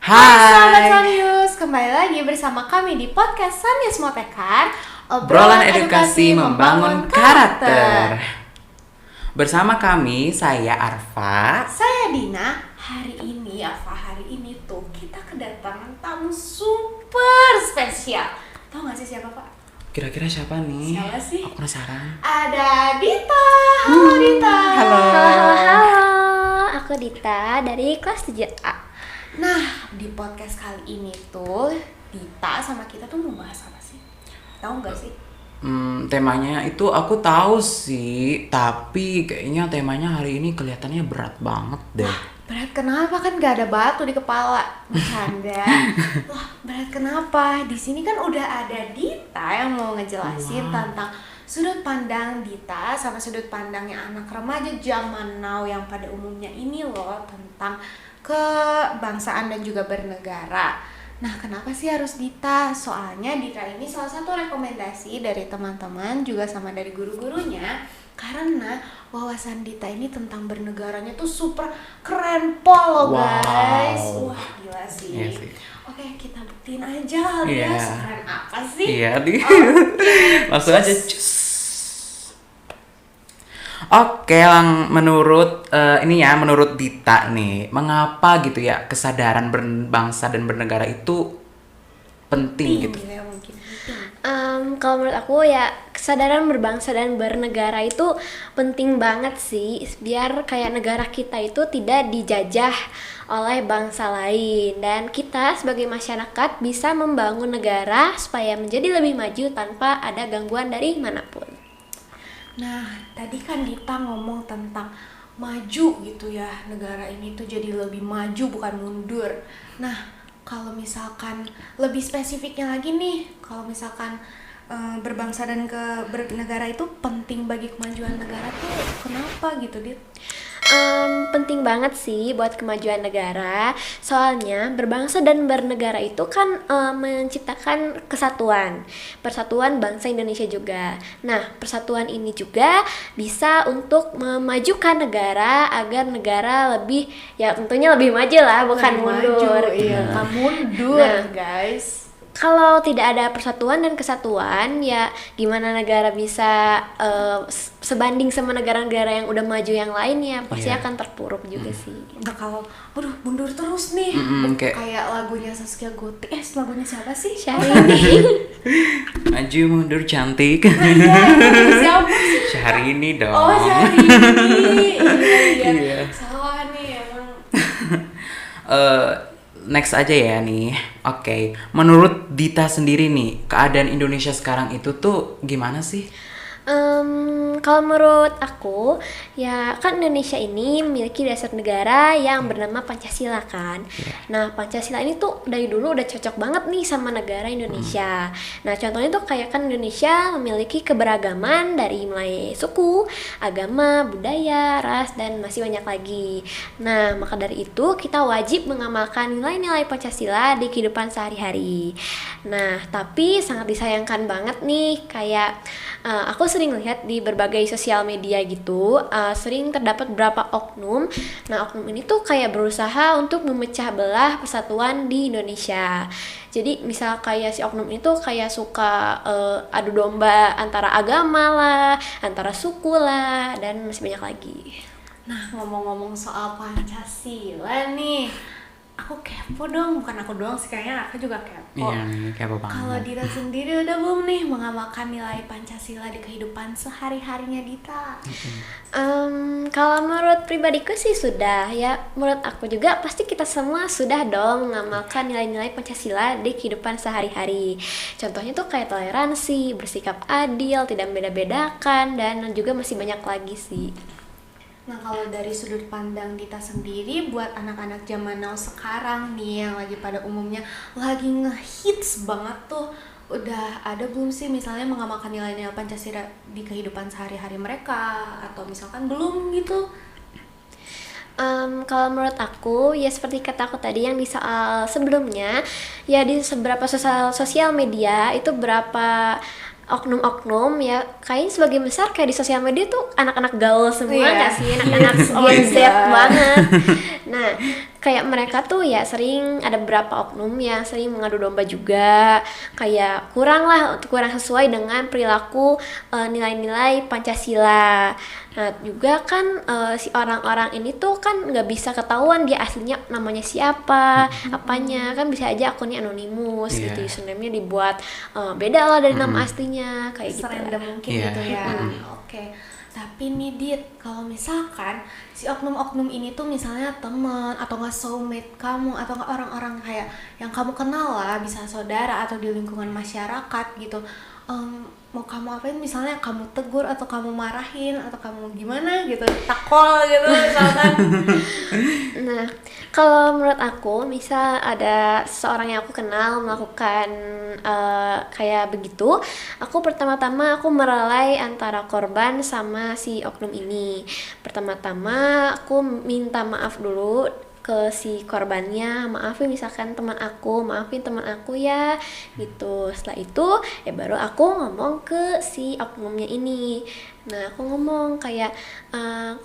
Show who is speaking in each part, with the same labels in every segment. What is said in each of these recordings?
Speaker 1: Sobat
Speaker 2: Hai,
Speaker 1: Sanius, kembali lagi bersama kami di podcast Sanius Motekar,
Speaker 2: obrolan edukasi membangun karakter. Bersama kami, saya Arfa.
Speaker 1: Saya Dina. Hari ini tuh kita kedatangan tamu super spesial. Tahu gak sih siapa, Pak?
Speaker 2: Kira-kira siapa nih?
Speaker 1: Siapa sih?
Speaker 2: Aku penasaran.
Speaker 1: Ada Dita. Halo Dita.
Speaker 2: Halo.
Speaker 3: Aku Dita dari kelas 7A.
Speaker 1: Nah, di podcast kali ini tuh Dita sama kita tuh mau bahas apa sih? Tahu nggak sih?
Speaker 2: Temanya itu aku tahu sih, tapi kayaknya temanya hari ini kelihatannya berat banget deh.
Speaker 1: Berat kenapa? Kan gak ada batu di kepala. Bercanda. Wah, berat kenapa? Di sini kan udah ada Dita yang mau ngejelasin tentang sudut pandang Dita sama sudut pandangnya anak remaja zaman now yang pada umumnya ini loh, tentang kebangsaan dan juga bernegara. Nah, kenapa sih harus Dita? Soalnya Dita ini salah satu rekomendasi dari teman-teman juga sama dari guru-gurunya, karena wawasan Dita ini tentang bernegaranya tuh super keren pol loh guys. Wah, gila sih.
Speaker 2: Iya sih.
Speaker 1: Oke, kita buktiin aja alias keren apa sih?
Speaker 2: Iya, langsung aja cus. Oke, menurut menurut Dita nih, mengapa gitu ya kesadaran berbangsa dan bernegara itu penting gitu?
Speaker 1: Ya, mungkin penting.
Speaker 3: Kalau menurut aku ya kesadaran berbangsa dan bernegara itu penting banget sih, biar kayak negara kita itu tidak dijajah oleh bangsa lain dan kita sebagai masyarakat bisa membangun negara supaya menjadi lebih maju tanpa ada gangguan dari manapun.
Speaker 1: Nah, tadi kan Dita ngomong tentang maju gitu ya, negara ini tuh jadi lebih maju bukan mundur. Nah, kalau misalkan lebih spesifiknya lagi nih, kalau misalkan berbangsa dan bernegara itu penting bagi kemajuan negara tuh kenapa gitu, Dit?
Speaker 3: Penting banget sih buat kemajuan negara, soalnya berbangsa dan bernegara itu kan menciptakan persatuan bangsa Indonesia juga. Nah, persatuan ini juga bisa untuk memajukan negara agar negara lebih, ya tentunya lebih maju lah, bukan
Speaker 1: Lebih
Speaker 3: mundur.
Speaker 1: maju, iya, bukan mundur,
Speaker 3: Nah,
Speaker 1: guys.
Speaker 3: kalau tidak ada persatuan dan kesatuan, ya gimana negara bisa sebanding sama negara-negara yang udah maju yang lainnya, pasti akan terpuruk juga sih.
Speaker 1: Nah, kalau mundur terus nih, kayak lagunya Zaskia Gotik. Lagunya siapa sih?
Speaker 3: Syahrini.
Speaker 2: Maju mundur cantik.
Speaker 1: Siapa sih?
Speaker 2: Syahrini dong.
Speaker 1: Oh, Syahrini.
Speaker 2: Iya.
Speaker 1: Salah nih emang.
Speaker 2: Next aja ya nih. Oke. Menurut Dita sendiri nih, keadaan Indonesia sekarang itu tuh gimana sih?
Speaker 3: Kalau menurut aku, ya kan Indonesia ini memiliki dasar negara yang bernama Pancasila kan. Nah, Pancasila ini tuh dari dulu udah cocok banget nih sama negara Indonesia. Nah, contohnya tuh kayak kan Indonesia memiliki keberagaman dari mulai suku, agama, budaya, ras, dan masih banyak lagi. Nah, maka dari itu kita wajib mengamalkan nilai-nilai Pancasila di kehidupan sehari-hari. Nah, tapi sangat disayangkan banget nih, kayak aku sering lihat di berbagai sosial media gitu, sering terdapat beberapa oknum. Nah, oknum ini tuh kayak berusaha untuk memecah belah persatuan di Indonesia. Jadi misal kayak si oknum itu kayak suka adu domba antara agama lah, antara suku lah, dan masih banyak lagi.
Speaker 1: Nah, ngomong-ngomong soal Pancasila nih, aku kepo dong. Bukan aku doang sih, kayaknya aku juga kepo.
Speaker 2: Iya, kepo banget.
Speaker 1: Kalau Dita sendiri udah belum nih mengamalkan nilai Pancasila di kehidupan sehari-harinya Dita?
Speaker 3: Kalau menurut pribadiku sih sudah ya. Menurut aku juga pasti kita semua sudah dong mengamalkan nilai-nilai Pancasila di kehidupan sehari-hari. Contohnya tuh kayak toleransi, bersikap adil, tidak membeda-bedakan, dan juga masih banyak lagi sih.
Speaker 1: Nah, kalau dari sudut pandang Dita sendiri, buat anak-anak zaman now sekarang nih yang lagi pada umumnya lagi ngehits banget tuh, udah ada belum sih misalnya mengamalkan nilai-nilai Pancasila di kehidupan sehari-hari mereka, atau misalkan belum gitu?
Speaker 3: Kalau menurut aku ya seperti kata aku tadi yang di soal sebelumnya, ya di beberapa sosial media itu berapa oknum-oknum ya kayaknya sebagian besar kayak di sosial media tuh anak-anak gaul semua nggak sih, anak-anak Gen Z banget. Nah, kayak mereka tuh ya sering ada beberapa oknum yang sering mengadu domba juga, kayak kurang sesuai dengan perilaku nilai-nilai Pancasila. Nah juga kan si orang-orang ini tuh kan nggak bisa ketahuan dia aslinya namanya siapa, apanya, kan bisa aja akunnya anonimus gitu, username-nya dibuat beda lah dari nama aslinya kayak gitu.
Speaker 1: Serandom mungkin gitu ya. Oke. Tapi nih Dit, kalau misalkan si oknum-oknum ini tuh misalnya teman atau nggak soulmate kamu atau nggak orang-orang kayak yang kamu kenal lah, bisa saudara atau di lingkungan masyarakat gitu, mau kamu apain, misalnya kamu tegur atau kamu marahin atau kamu gimana gitu, takol gitu misalkan.
Speaker 3: Nah, kalau menurut aku, misal ada seseorang yang aku kenal melakukan kayak begitu, aku pertama-tama aku merelai antara korban sama si oknum ini. Pertama-tama aku minta maaf dulu ke si korbannya, maafin maafin teman aku ya gitu. Setelah itu ya baru aku ngomong ke si oknumnya ini. Nah aku ngomong kayak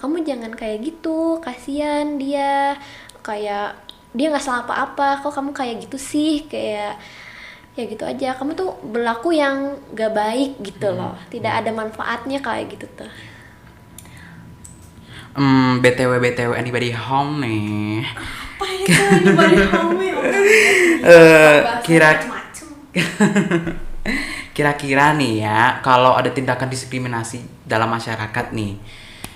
Speaker 3: kamu jangan kayak gitu, kasihan dia, kayak dia nggak salah apa-apa, kok kamu kayak gitu sih, kayak ya gitu aja, kamu tuh berlaku yang gak baik gitu loh, tidak ada manfaatnya kayak gitu tuh.
Speaker 2: BTW anybody home nih.
Speaker 1: Apa itu anybody home ya?
Speaker 2: Kira-kira nih ya, kalau ada tindakan diskriminasi dalam masyarakat nih,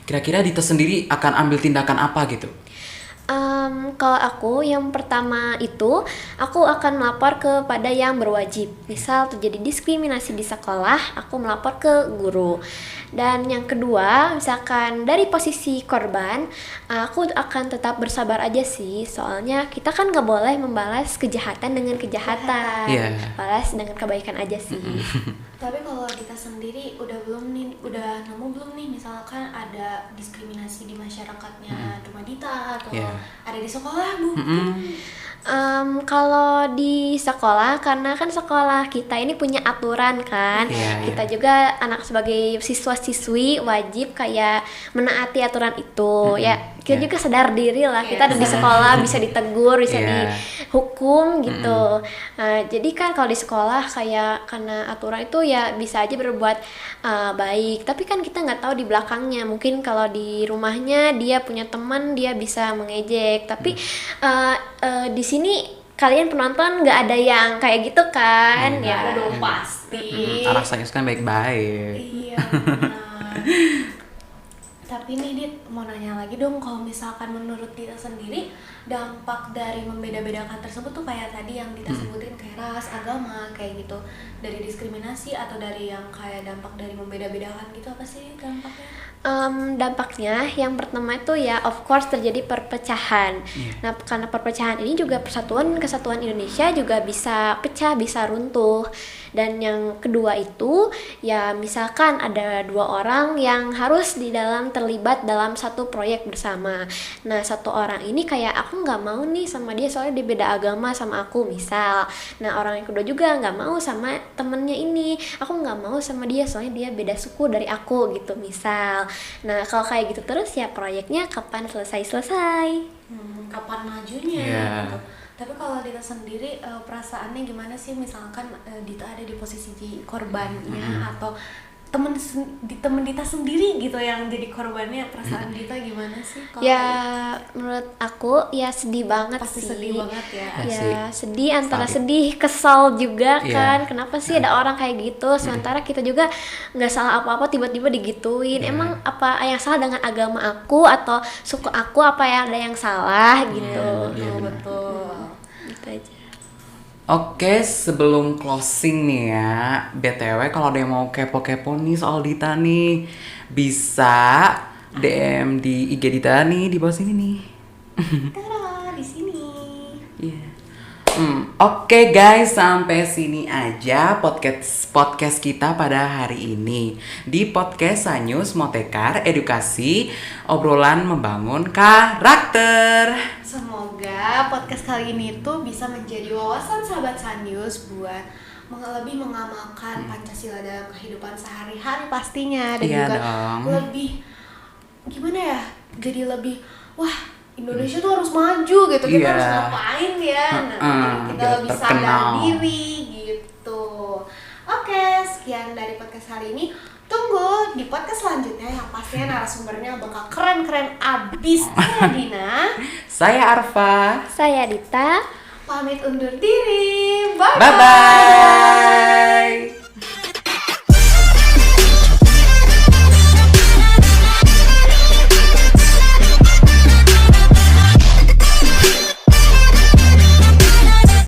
Speaker 2: kira-kira Dita sendiri akan ambil tindakan apa gitu?
Speaker 3: Kalau aku yang pertama itu aku akan melapor kepada yang berwajib. Misal terjadi diskriminasi di sekolah, aku melapor ke guru. Dan yang kedua, misalkan dari posisi korban, aku akan tetap bersabar aja sih. Soalnya kita kan nggak boleh membalas kejahatan dengan kejahatan. Balas dengan kebaikan aja sih.
Speaker 1: Tapi kalau Dita sendiri udah nemu belum nih misalkan ada diskriminasi di masyarakatnya rumah Dita atau ada di sekolah Bu?
Speaker 3: Kalau di sekolah, karena kan sekolah kita ini punya aturan kan, kita juga anak sebagai siswa-siswi wajib kayak menaati aturan itu. Ya kita juga sadar diri lah, kita ada di sekolah, bisa ditegur, bisa dihukum gitu. Jadi kan kalau di sekolah kayak karena aturan itu ya bisa aja berbuat baik, tapi kan kita nggak tahu di belakangnya, mungkin kalau di rumahnya dia punya teman, dia bisa mengejek, tapi di sini kalian penonton nggak ada yang kayak gitu kan?
Speaker 1: Ya dong pasti.
Speaker 2: Anak sains kan baik-baik.
Speaker 1: Iya benar. Tapi nih Dit, mau nanya lagi dong, kalau misalkan menurut Dita sendiri dampak dari membeda-bedakan tersebut tuh kayak tadi yang Dita sebutin, kayak ras, agama, kayak gitu, dari diskriminasi atau dari yang kayak dampak dari membeda-bedakan gitu, apa sih dampaknya?
Speaker 3: Dampaknya yang pertama itu ya of course terjadi perpecahan. Nah karena perpecahan ini juga kesatuan Indonesia juga bisa pecah, bisa runtuh. Dan yang kedua itu ya misalkan ada 2 orang yang harus terlibat dalam satu proyek bersama. Nah satu orang ini kayak aku nggak mau nih sama dia soalnya dia beda agama sama aku misal. Nah orang yang kedua juga nggak mau sama temennya ini, aku nggak mau sama dia soalnya dia beda suku dari aku gitu misal. Nah kalau kayak gitu terus ya proyeknya kapan selesai?
Speaker 1: Kapan majunya gitu. Tapi kalau Dita sendiri perasaannya gimana sih, misalkan Dita ada di posisi korbannya atau temen Dita sendiri gitu yang jadi korbannya, perasaan Dita gimana sih?
Speaker 3: Menurut aku ya sedih banget.
Speaker 1: Pasti
Speaker 3: sih.
Speaker 1: Sedih banget ya.
Speaker 3: Ya sedih, antara sedih, kesal juga kan. Kenapa sih ada orang kayak gitu? Sementara kita juga nggak salah apa-apa, tiba-tiba digituin. Emang apa yang salah dengan agama aku atau suku aku? Apa yang ada yang salah gitu?
Speaker 1: Betul.
Speaker 3: Gitu aja.
Speaker 2: Oke, sebelum closing nih ya, BTW kalau ada yang mau kepo-kepo nih soal Dita nih, bisa DM di IG Dita nih di bawah sini nih.
Speaker 1: Tara, di sini.
Speaker 2: Oke guys, sampai sini aja podcast kita pada hari ini. Di podcast Sanyus Motekar Edukasi, obrolan membangun karakter.
Speaker 1: Semoga podcast kali ini tuh bisa menjadi wawasan sahabat Sanyus buat lebih mengamalkan Pancasila dalam kehidupan sehari-hari pastinya, dan juga lebih gimana ya, jadi lebih Indonesia tuh harus maju gitu, kita
Speaker 2: Iya.
Speaker 1: harus ngapain ya, nah kita
Speaker 2: biar
Speaker 1: lebih sadar
Speaker 2: terkenal.
Speaker 1: diri gitu. Oke, sekian dari podcast hari ini. Tunggu di podcast selanjutnya yang pastinya narasumbernya bakal keren-keren abis. Saya Dina,
Speaker 2: Saya Arfa.
Speaker 3: Saya Dita.
Speaker 1: pamit undur diri. Bye
Speaker 2: Bye bye.